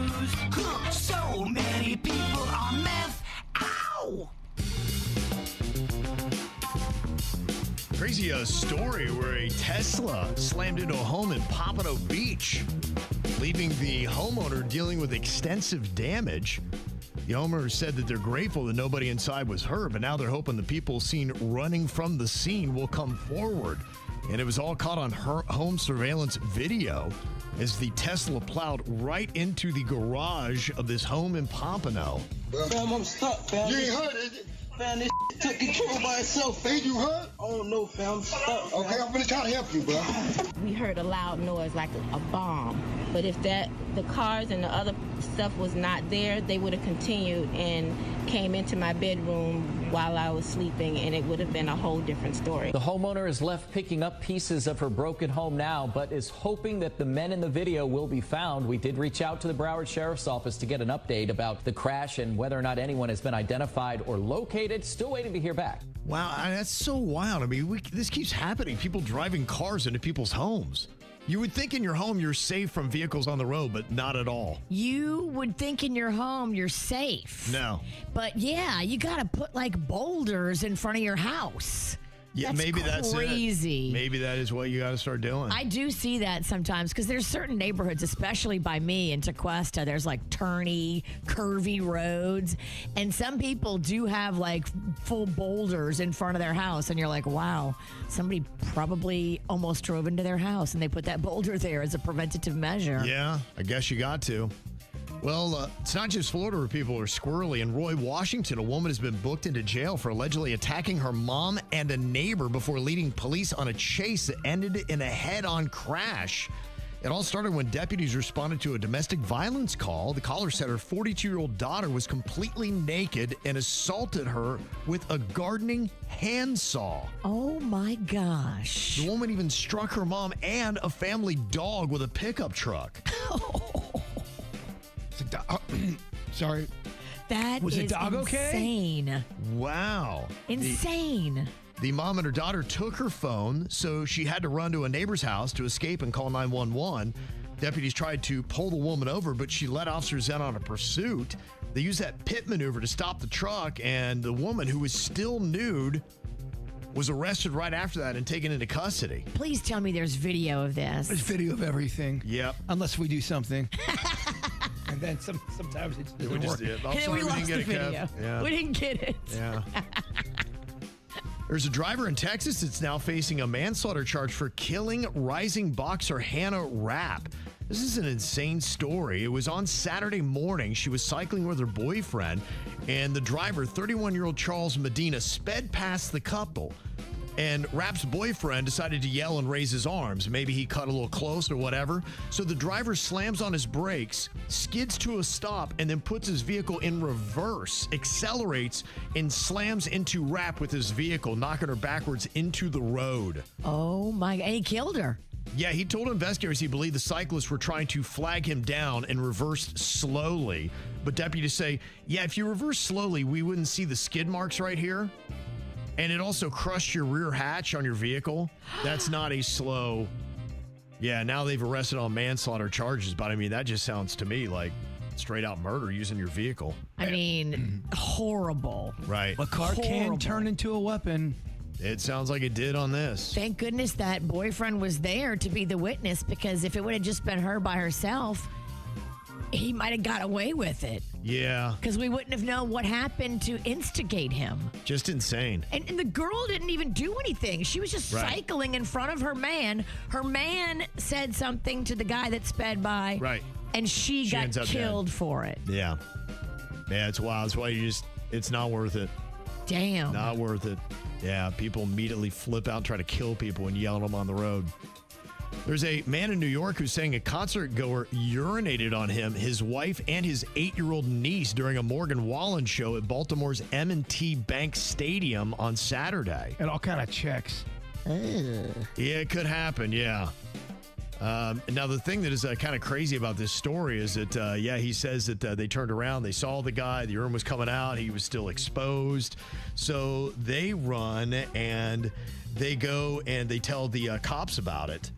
Hooked so many people on meth. Ow! Crazy story where a Tesla slammed into a home in Pompano Beach, leaving the homeowner dealing with extensive damage. The homeowner said that they're grateful that nobody inside was hurt, but now they're hoping the people seen running from the scene will come forward. And it was all caught on home surveillance video as the Tesla plowed right into the garage of this home in Pompano. Fam, I'm stuck, fam. You ain't hurt, is it? Fam, this took control by itself, fam. Ain't you hurt? Oh, no, fam. I'm stuck, fam. Okay, I'm gonna try to help you, bro. We heard a loud noise like a bomb. But if the cars and the other stuff was not there, they would have continued and came into my bedroom while I was sleeping, and it would have been a whole different story. The homeowner is left picking up pieces of her broken home now, but is hoping that the men in the video will be found. We did reach out to the Broward Sheriff's Office to get an update about the crash and whether or not anyone has been identified or located. Still waiting to hear back. Wow, that's so wild. I mean, this keeps happening. People driving cars into people's homes. You would think in your home you're safe from vehicles on the road, but not at all. You would think in your home you're safe. No. But yeah, you got to put like boulders in front of your house. Yeah, that's maybe that's crazy. Maybe that is what you got to start doing. I do see that sometimes because there's certain neighborhoods, especially by me in Tequesta, there's like turny, curvy roads. And some people do have like full boulders in front of their house. And you're like, wow, somebody probably almost drove into their house and they put that boulder there as a preventative measure. Yeah, I guess you got to. Well, it's not just Florida where people are squirrely. In Roy, Washington, a woman has been booked into jail for allegedly attacking her mom and a neighbor before leading police on a chase that ended in a head-on crash. It all started when deputies responded to a domestic violence call. The caller said her 42-year-old daughter was completely naked and assaulted her with a gardening handsaw. Oh, my gosh. The woman even struck her mom and a family dog with a pickup truck. Sorry. That was is the dog insane. Okay? Wow. Insane. The mom and her daughter took her phone, so she had to run to a neighbor's house to escape and call 911. Deputies tried to pull the woman over, but she led officers in on a pursuit. They used that pit maneuver to stop the truck, and the woman, who was still nude, was arrested right after that and taken into custody. Please tell me there's video of this. There's video of everything. Yep. Unless we do something. And then sometimes it just doesn't work. And then we lost the video. Yeah. We didn't get it. Yeah. There's a driver in Texas that's now facing a manslaughter charge for killing rising boxer Hannah Rapp. This is an insane story. It was on Saturday morning. She was cycling with her boyfriend, and the driver, 31-year-old Charles Medina, sped past the couple. And Rapp's boyfriend decided to yell and raise his arms. Maybe he cut a little close or whatever. So the driver slams on his brakes, skids to a stop, and then puts his vehicle in reverse, accelerates, and slams into Rapp with his vehicle, knocking her backwards into the road. Oh, my. And he killed her. Yeah, he told investigators he believed the cyclists were trying to flag him down and reversed slowly. But deputies say, yeah, if you reverse slowly, we wouldn't see the skid marks right here. And it also crushed your rear hatch on your vehicle. That's not a slow. Yeah, now they've arrested on manslaughter charges. But I mean, that just sounds to me like straight out murder using your vehicle. I mean, horrible. Right. A car can turn into a weapon. It sounds like it did on this. Thank goodness that boyfriend was there to be the witness, because if it would have just been her by herself, he might have got away with it. Yeah. Because we wouldn't have known what happened to instigate him. Just insane. And the girl didn't even do anything. She was just cycling in front of her man. Her man said something to the guy that sped by. Right. And she got killed for it. Yeah. Yeah, it's wild. That's why it's not worth it. Damn. Not worth it. Yeah, people immediately flip out and try to kill people and yell at them on the road. There's a man in New York who's saying a concert goer urinated on him, his wife, and his 8-year-old niece during a Morgan Wallen show at Baltimore's M&T Bank Stadium on Saturday. And all kind of checks. Yeah, it could happen, yeah. Now, the thing that is kind of crazy about this story is that, he says that they turned around, they saw the guy, the urine was coming out, he was still exposed. So they run and they go and they tell the cops about it.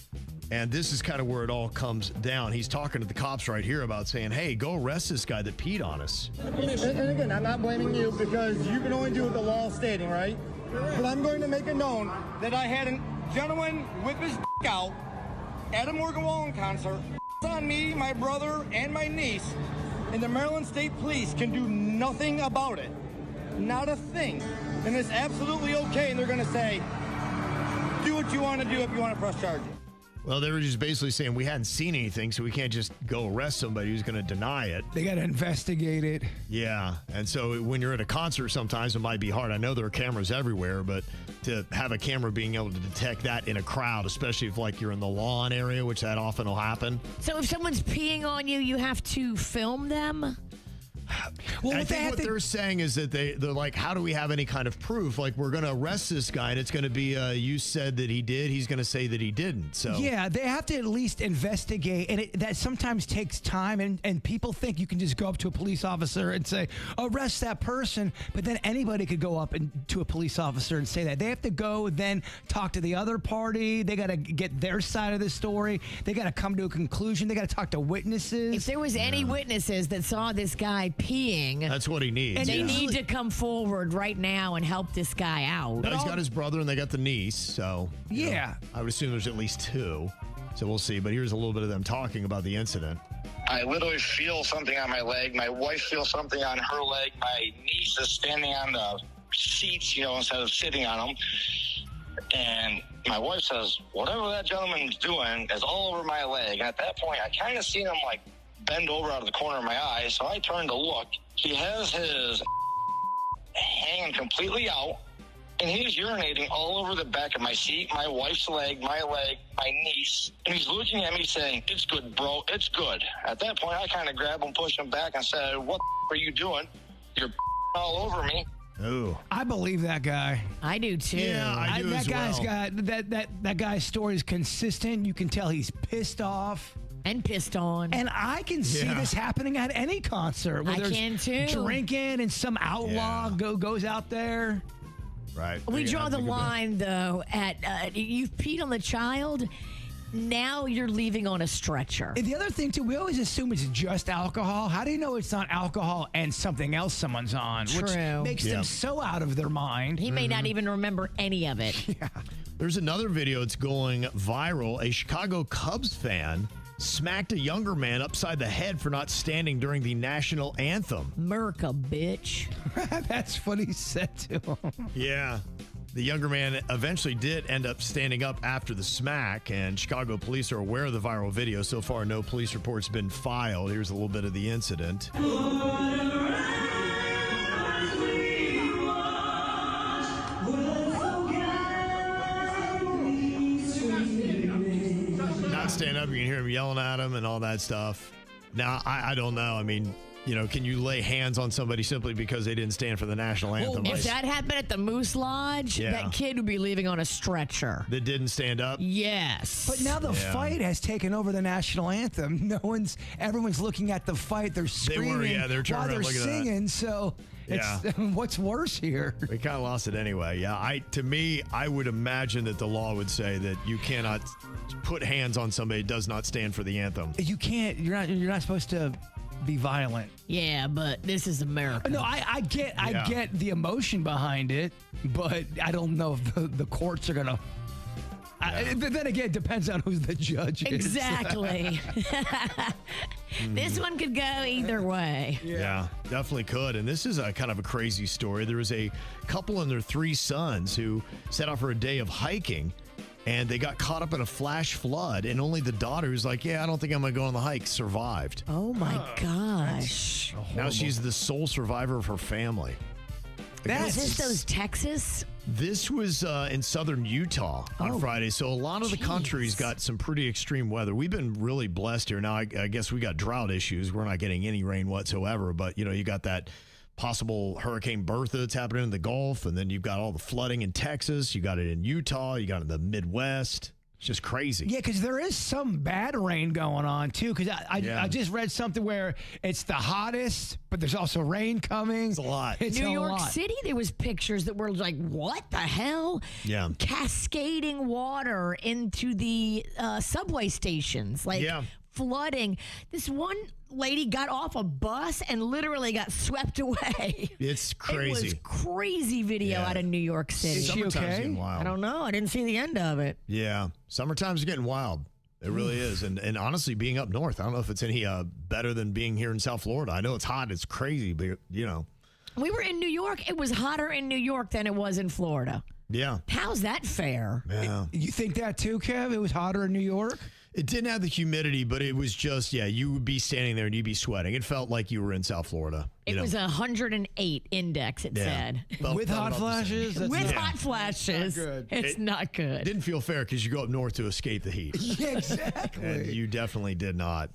And this is kind of where it all comes down. He's talking to the cops right here about saying, hey, go arrest this guy that peed on us. And again, I'm not blaming you because you can only do what the law is stating, right? But I'm going to make it known that I had a gentleman whip his out at a Morgan Wallen concert on me, my brother, and my niece, and the Maryland State Police can do nothing about it. Not a thing. And it's absolutely okay, and they're going to say, do what you want to do if you want to press charges. Well, they were just basically saying we hadn't seen anything, so we can't just go arrest somebody who's going to deny it. They got to investigate it. Yeah, and so when you're at a concert, sometimes it might be hard. I know there are cameras everywhere, but to have a camera being able to detect that in a crowd, especially if like you're in the lawn area, which that often will happen. So if someone's peeing on you, you have to film them? Well, I think what they're saying is that they're like, how do we have any kind of proof? Like, we're going to arrest this guy, and it's going to be, you said that he did. He's going to say that he didn't. So yeah, they have to at least investigate, and that sometimes takes time. And people think you can just go up to a police officer and say, arrest that person. But then anybody could go up to a police officer and say that. They have to go then talk to the other party. They got to get their side of the story. They got to come to a conclusion. They got to talk to witnesses. If there was any witnesses that saw this guy peeing, that's what he needs. And they need to come forward right now and help this guy out. Now he's got his brother and they got the niece, so yeah, I would assume there's at least two. So we'll see. But here's a little bit of them talking about the incident. I literally feel something on my leg. My wife feels something on her leg. My niece is standing on the seats, instead of sitting on them. And my wife says, whatever that gentleman's doing is all over my leg. And at that point, I kind of seen him like bend over out of the corner of my eye. So I turned to look. He has his hanging completely out, and he's urinating all over the back of my seat, my wife's leg, my niece. And he's looking at me saying, it's good, bro, it's good. At that point, I kind of grabbed him, pushed him back, and said, what the are you doing? You're all over me. Ooh. I believe that guy. I do too. Yeah, I do that as guy's well. that guy's story is consistent. You can tell he's pissed off. And pissed on. And I can see this happening at any concert. Where I can too. Drinking and some outlaw goes out there. Right. We draw the line, though, at you've peed on the child. Now you're leaving on a stretcher. And the other thing, too, we always assume it's just alcohol. How do you know it's not alcohol and something else someone's on? True. Which makes them so out of their mind. He may not even remember any of it. Yeah. There's another video that's going viral. A Chicago Cubs fan smacked a younger man upside the head for not standing during the national anthem. America, bitch. That's what he said to him. Yeah. The younger man eventually did end up standing up after the smack, and Chicago police are aware of the viral video. So far, no police reports been filed. Here's a little bit of the incident. Stand up, you can hear him yelling at him and all that stuff. Now, I don't know. I mean, can you lay hands on somebody simply because they didn't stand for the national anthem? If that happened at the Moose Lodge, that kid would be leaving on a stretcher. That didn't stand up? Yes. But now the fight has taken over the national anthem. Everyone's looking at the fight. They're screaming they're while they're singing. So what's worse here? We kind of lost it anyway. Yeah, I would imagine that the law would say that you cannot put hands on somebody who does not stand for the anthem. You can't. You're not supposed to be violent. Yeah, but this is America. No, I get the emotion behind it, but I don't know if the courts are gonna. Then again, it depends on who the judge is. Exactly. This one could go either way. Yeah, definitely could. And this is a kind of a crazy story. There was a couple and their 3 sons who set out for a day of hiking, and they got caught up in a flash flood, and only the daughter, who's like, I don't think I'm going to go on the hike, survived. Oh, my gosh. Now she's the sole survivor of her family. Is this those Texas? This was in southern Utah on Friday. So a lot of the country's got some pretty extreme weather. We've been really blessed here. Now, I guess we got drought issues. We're not getting any rain whatsoever. But, you got that possible Hurricane Bertha that's happening in the Gulf. And then you've got all the flooding in Texas. You got it in Utah. You got it in the Midwest. It's just crazy. Yeah, because there is some bad rain going on, too. Because I just read something where it's the hottest, but there's also rain coming. It's a lot. New York City, there was pictures that were like, what the hell? Yeah. Cascading water into the subway stations. Like, flooding. This one lady got off a bus and literally got swept away. It's crazy. It was crazy video out of New York City. Is she okay? I don't know. I didn't see the end of it. Yeah. Summertime's getting wild. It really is. And honestly, being up north, I don't know if it's any better than being here in South Florida. I know it's hot. It's crazy, but, you know. We were in New York. It was hotter in New York than it was in Florida. Yeah. How's that fair? Yeah. You think that too, Kev? It was hotter in New York? It didn't have the humidity, but it was just, you would be standing there and you'd be sweating. It felt like you were in South Florida. It was 108 index, it said. With hot flashes? With hot flashes. Not good. It's not good. Didn't feel fair because you go up north to escape the heat. Yeah, exactly. And you definitely did not.